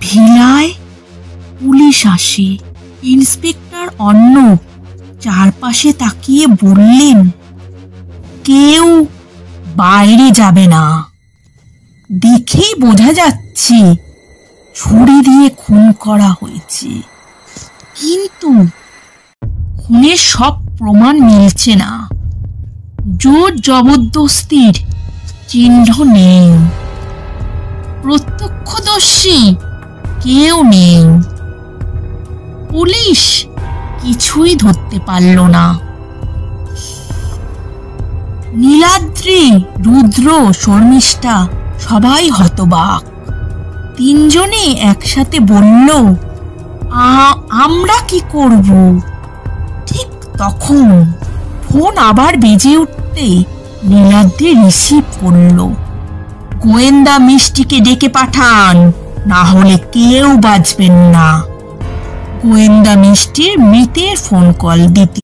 ভিলায় police আসে। Inspector Arnab চারপাশে তাকিয়ে বললেন, কেউ বাইরে যাবে না। দেখেই বোঝা যাচ্ছে ছুরি দিয়ে খুন করা হয়েছে, কিন্তু খুনের সব প্রমাণ মিলছে না। জোর জবরদস্তির চিহ্ন নেই, প্রত্যক্ষদর্শী কেউ নেই। পুলিশ কিছুই ধরতে পারল না। নীলাদ্রি, রুদ্র, শর্মিষ্ঠা সবাই হতবাক। তিনজনে একসাথে বলল, আমরা কি করব? ঠিক তখন ফোন আবার বেজে উঠতে নীলাদ্রি রিসিভ করল। গোয়েন্দা মিষ্টিকে ডেকে পাঠান, না হলে কেউ বাঁচবেন না। গোয়েন্দা মিষ্টির মৃতের ফোন কল দিতে